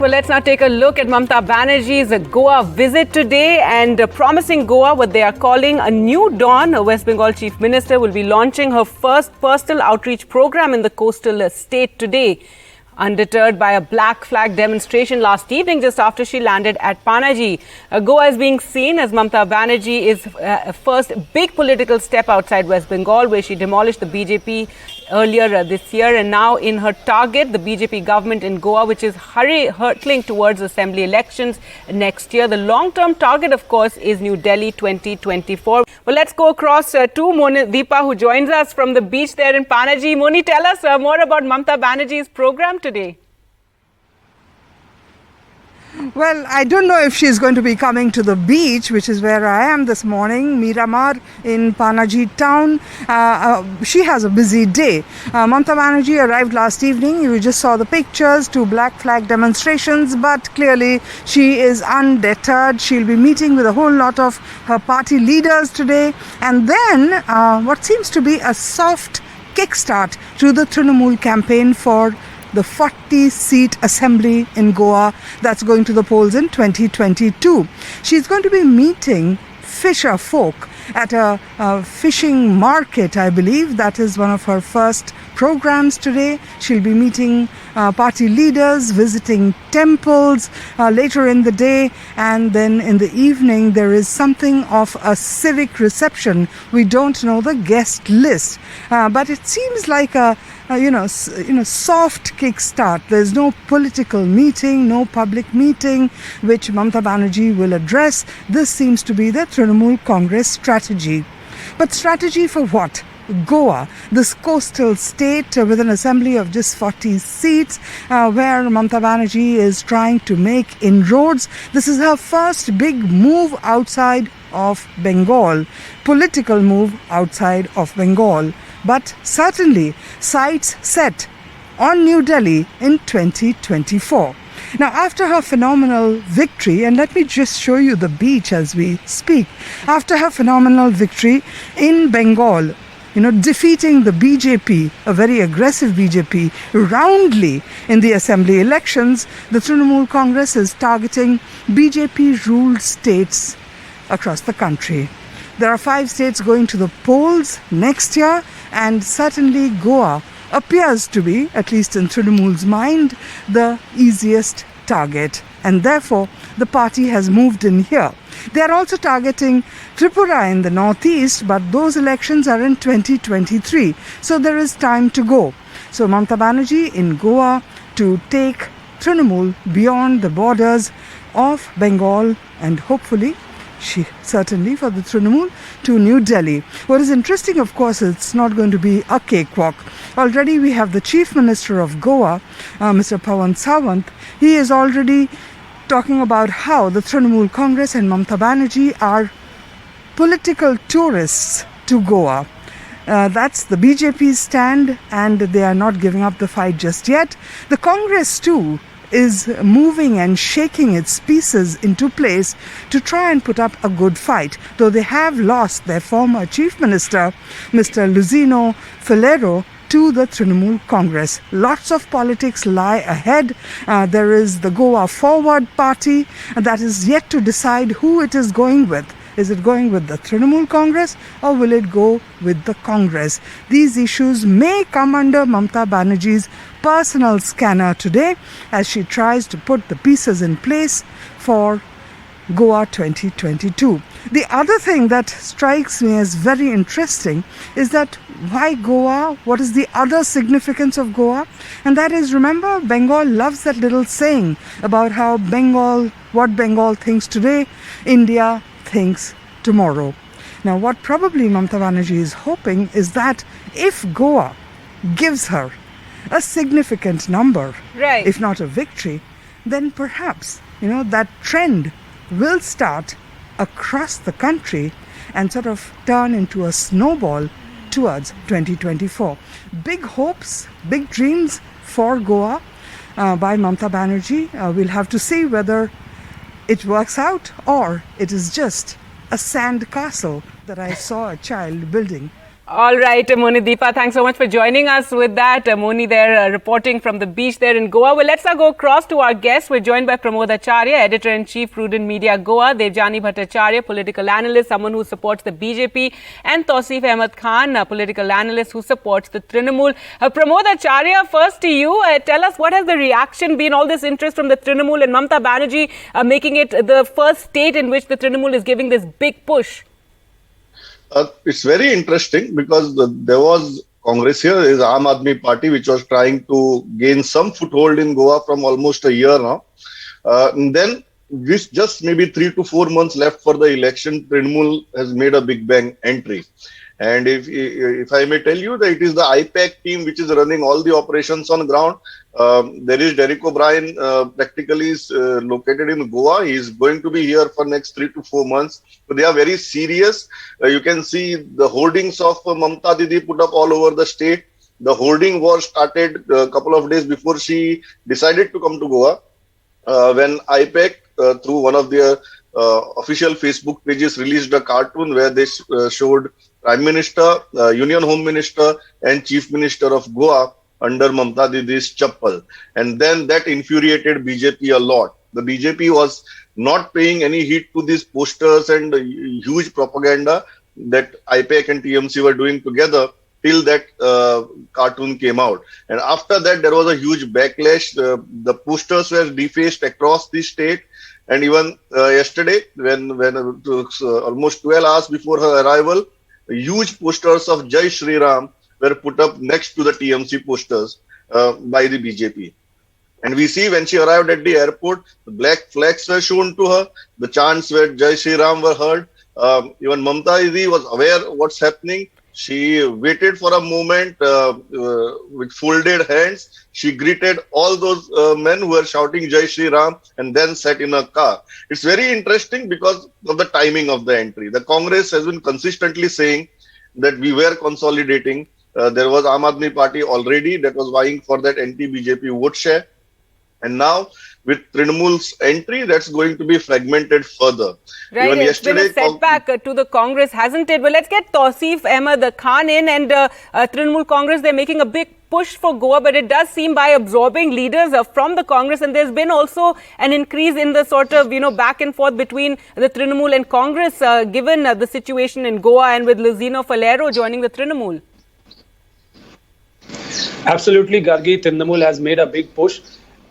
Well, let's now take a look at Mamta Banerjee's Goa visit today and promising Goa what they are calling a new dawn. A West Bengal Chief Minister will be launching her first personal outreach program in the coastal state today. Undeterred by a black flag demonstration last evening just after she landed at Panaji. Goa is being seen as Mamta Banerjee is first big political step outside West Bengal, where she demolished the BJP earlier this year, and now in her target, the BJP government in Goa, which is hurtling towards assembly elections next year. The long-term target, of course, is New Delhi 2024. Well, let's go across to Moni Deepa, who joins us from the beach there in Panaji. Moni, tell us more about Mamta Banerjee's program today. Well, I don't know if she's going to be coming to the beach, which is where I am this morning, Miramar in Panaji town. She has a busy day. Mamta Banerjee arrived last evening. You just saw the pictures, 2 black flag demonstrations, but clearly she is undeterred. She'll be meeting with a whole lot of her party leaders today. And then what seems to be a soft kickstart to the Trinamool campaign for the 40-seat assembly in Goa that's going to the polls in 2022. She's going to be meeting fisher folk at a fishing market, I believe. That is one of her first programs today. She'll be meeting party leaders, visiting temples later in the day, and then in the evening there is something of a civic reception. We don't know the guest list, but it seems like a soft kickstart. There's no political meeting, no public meeting which Mamta Banerjee will address. This seems to be the Trinamool Congress strategy. But strategy for what? Goa, this coastal state with an assembly of just 40 seats, where Mamta Banerjee is trying to make inroads. This is her first big move outside of Bengal, political move outside of Bengal. But certainly sights set on New Delhi in 2024. Now, after her phenomenal victory, and let me just show you the beach as we speak, after her phenomenal victory in Bengal, defeating the BJP, a very aggressive BJP, roundly in the assembly elections, the Trinamool Congress is targeting BJP-ruled states across the country. There are 5 states going to the polls next year, and certainly Goa appears to be, at least in Trinamool's mind, the easiest target. And therefore, the party has moved in here. They are also targeting Tripura in the northeast, but those elections are in 2023. So there is time to go. So Mamta Banerjee in Goa to take Trinamool beyond the borders of Bengal, and hopefully she certainly for the Trinamool to New Delhi. What is interesting, of course, it's not going to be a cakewalk. Already we have the Chief Minister of Goa, Mr. Pawan Sawant. He is already talking about how the Trinamool Congress and Mamta Banerjee are political tourists to Goa. That's the BJP's stand, and they are not giving up the fight just yet. The Congress too is moving and shaking its pieces into place to try and put up a good fight, though they have lost their former Chief Minister, Mr. Luzino Filero, to the Trinamool Congress. Lots of politics lie ahead. There is the Goa Forward Party that is yet to decide who it is going with. Is it going with the Trinamool Congress, or will it go with the Congress? These issues may come under Mamta Banerjee's personal scanner today as she tries to put the pieces in place for Goa 2022. The other thing that strikes me as very interesting is that why Goa? What is the other significance of Goa? And that is, remember, Bengal loves that little saying about how what Bengal thinks today, India thinks tomorrow. Now, what probably Mamta Banerjee is hoping is that if Goa gives her a significant number, right, if not a victory, then perhaps, that trend will start across the country and sort of turn into a snowball towards 2024. Big hopes, big dreams for Goa by Mamta Banerjee. We'll have to see whether it works out or it is just a sand castle that I saw a child building All right, Moni Deepa, thanks so much for joining us with that. Moni there reporting from the beach there in Goa. Well, let's now go across to our guests. We're joined by Pramod Acharya, Editor-in-Chief, Prudent Media Goa, Devjani Bhattacharya, political analyst, someone who supports the BJP, and Tausif Ahmed Khan, a political analyst who supports the Trinamool. Pramod Acharya, first to you. Tell us, what has the reaction been, all this interest from the Trinamool and Mamta Banerjee making it the first state in which the Trinamool is giving this big push? It's very interesting because there was Congress here, is Aam Aadmi Party, which was trying to gain some foothold in Goa from almost a year now. And then, with just maybe 3 to 4 months left for the election, Trinamool has made a big bang entry. And if I may tell you that it is the IPAC team which is running all the operations on ground. There is Derek O'Brien, practically is located in Goa. He is going to be here for next 3 to 4 months. So they are very serious. You can see the hoardings of Mamta Didi put up all over the state. The hoarding war started a couple of days before she decided to come to Goa. When IPAC, through one of their official Facebook pages, released a cartoon where they showed Prime Minister, Union Home Minister and Chief Minister of Goa under Mamta Didi's chappal. And then that infuriated BJP a lot. The BJP was not paying any heed to these posters and huge propaganda that IPAC and TMC were doing together till that cartoon came out. And after that, there was a huge backlash. The posters were defaced across the state. And even yesterday, when almost 12 hours before her arrival, huge posters of Jai Shri Ram were put up next to the TMC posters by the BJP. And we see when she arrived at the airport, the black flags were shown to her, the chants where Jai Shri Ram were heard. Even Mamta Didi was aware what's happening. She waited for a moment with folded hands. She greeted all those men who were shouting Jai Shri Ram and then sat in a car. It's very interesting because of the timing of the entry. The Congress has been consistently saying that we were consolidating. There was Aam Aadmi Party already that was vying for that anti-BJP vote share. And now, with Trinamool's entry, that's going to be fragmented further. Right, Even it's been a setback to the Congress, hasn't it? Well, let's get Tausif Ahmed Khan in, and Trinamool Congress, they're making a big push for Goa, but it does seem by absorbing leaders from the Congress, and there's been also an increase in the sort of, back and forth between the Trinamool and Congress, given the situation in Goa and with Luzino Falero joining the Trinamool. Absolutely, Gargi. Trinamool has made a big push,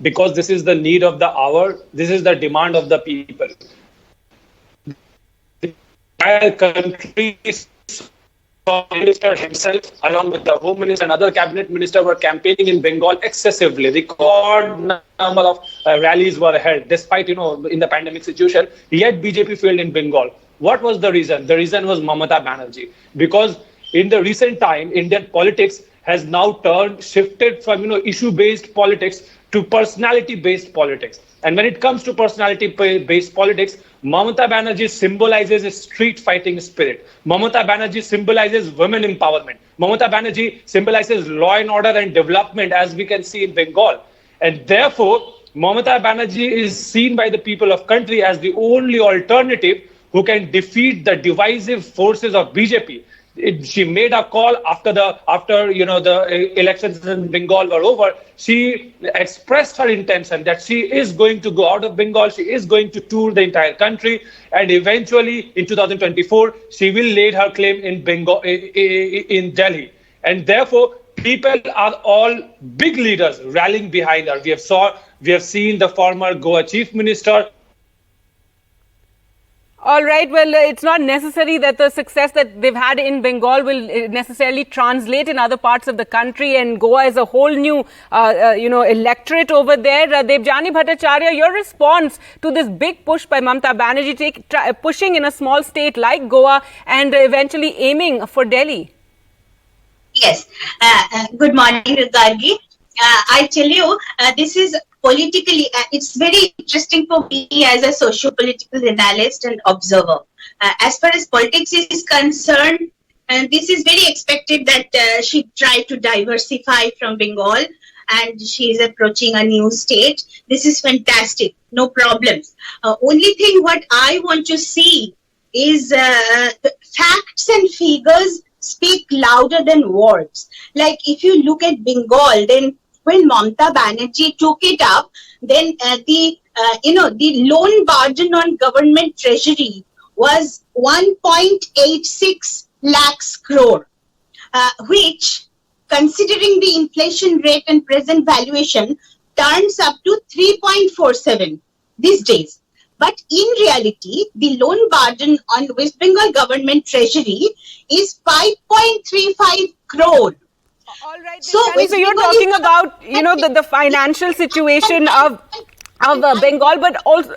because this is the need of the hour. This is the demand of the people. The entire country saw the minister himself, along with the Home Minister and other cabinet ministers, were campaigning in Bengal excessively. Record number of rallies were held, despite, in the pandemic situation. Yet BJP failed in Bengal. What was the reason? The reason was Mamata Banerjee. Because in the recent time, Indian politics has now shifted from, issue-based politics to personality-based politics. And when it comes to personality-based politics, Mamata Banerjee symbolizes a street-fighting spirit. Mamata Banerjee symbolizes women empowerment. Mamata Banerjee symbolizes law and order and development, as we can see in Bengal. And therefore, Mamata Banerjee is seen by the people of country as the only alternative who can defeat the divisive forces of BJP. She made a call after the elections in Bengal were over. She expressed her intention that she is going to go out of Bengal. She is going to tour the entire country, and eventually in 2024 she will lay her claim in Bengal, in Delhi. And therefore, people are all big leaders rallying behind her. We have seen the former Goa Chief Minister. All right. Well, it's not necessary that the success that they've had in Bengal will necessarily translate in other parts of the country. And Goa is a whole new, electorate over there. Devjani Bhattacharya, your response to this big push by Mamta Banerjee, pushing in a small state like Goa and eventually aiming for Delhi? Yes. Good morning, Gargi. I tell you, this is politically, it's very interesting for me as a socio-political analyst and observer. As far as politics is concerned, this is very expected that she tried to diversify from Bengal and she is approaching a new state. This is fantastic, no problems. Only thing what I want to see is facts and figures speak louder than words. Like if you look at Bengal, then when Mamta Banerjee took it up, then the loan burden on government treasury was 1.86 lakhs crore, which, considering the inflation rate and present valuation, turns up to 3.47 these days. But in reality, the loan burden on West Bengal government treasury is 5.35 crore. All right. So You're talking about, the financial situation of Bengal, but also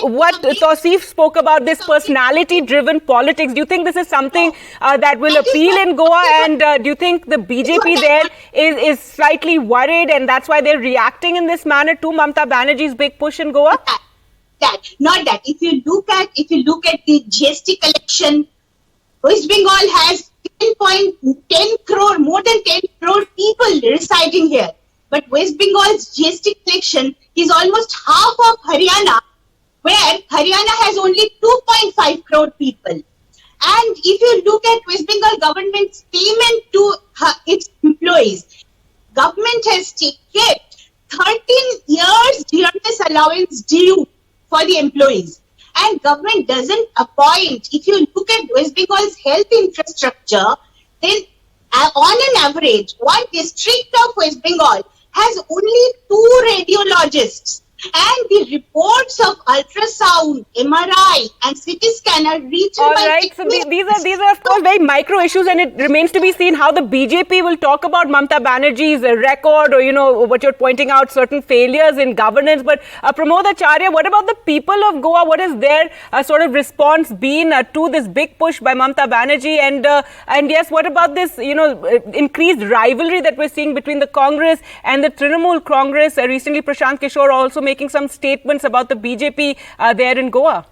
what Tausif spoke about, this personality-driven politics. Do you think this is something that will appeal in Goa? And do you think the BJP there is slightly worried, and that's why they're reacting in this manner to Mamta Banerjee's big push in Goa? Not that. If you look at the GST collection, West Bengal has 10 crore, more than 10 crore people residing here. But West Bengal's GST collection is almost half of Haryana, where Haryana has only 2.5 crore people. And if you look at West Bengal government's payment to its employees, government has kept 13 years dearness allowance due for the employees. And government doesn't appoint. If you look at West Bengal's health infrastructure, then on an average, one district of West Bengal has only 2 radiologists, and the reports of ultrasound, MRI, and CT scan are reached All by right, so these are of course very micro issues, and it remains to be seen how the BJP will talk about Mamta Banerjee's record, or what you're pointing out, certain failures in governance. But Pramod Acharya, what about the people of Goa? What has their sort of response been to this big push by Mamta Banerjee? And yes, what about this increased rivalry that we're seeing between the Congress and the Trinamool Congress? Recently, Prashant Kishore also making some statements about the BJP there in Goa.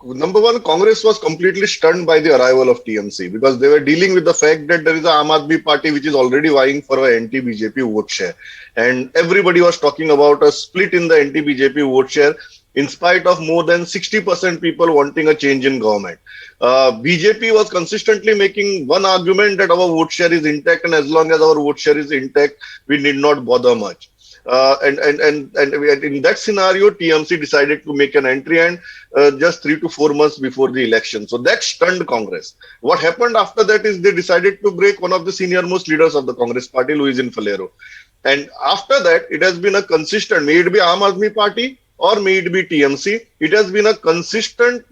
Number one, Congress was completely stunned by the arrival of TMC because they were dealing with the fact that there is a Aam Aadmi party which is already vying for an anti-BJP vote share. And everybody was talking about a split in the anti-BJP vote share in spite of more than 60% people wanting a change in government. BJP was consistently making one argument that our vote share is intact, and as long as our vote share is intact, we need not bother much. And in that scenario, TMC decided to make an entry, and just 3 to 4 months before the election. So that stunned Congress. What happened after that is they decided to break one of the senior most leaders of the Congress party, Luis Falero. And after that, it has been a consistent, may it be Aam Aadmi party or may it be TMC, it has been a consistent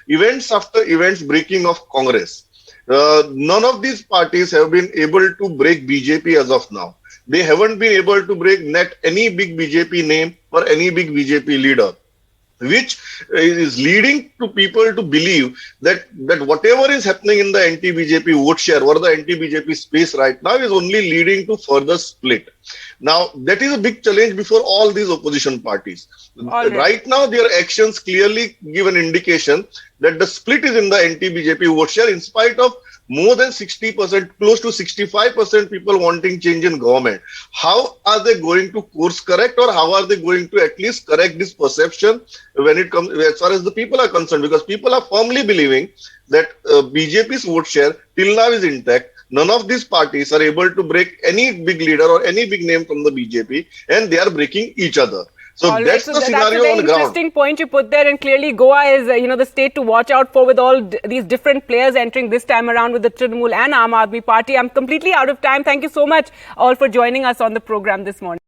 events after events breaking of Congress. None of these parties have been able to break BJP as of now. They haven't been able to break net any big BJP name or any big BJP leader, which is leading to people to believe that whatever is happening in the anti-BJP vote share or the anti-BJP space right now is only leading to further split. Now, that is a big challenge before all these opposition parties. Right now, their actions clearly give an indication that the split is in the anti-BJP vote share in spite of more than 60%, close to 65% people wanting change in government. How are they going to course correct, or how are they going to at least correct this perception when it comes, as far as the people are concerned? Because people are firmly believing that BJP's vote share till now is intact. None of these parties are able to break any big leader or any big name from the BJP, and they are breaking each other. So that's the scenario on the ground. That's a very interesting point you put there, and clearly Goa is, the state to watch out for with all these different players entering this time around with the Trinamool and Aam Aadmi party. I'm completely out of time. Thank you so much all for joining us on the program this morning.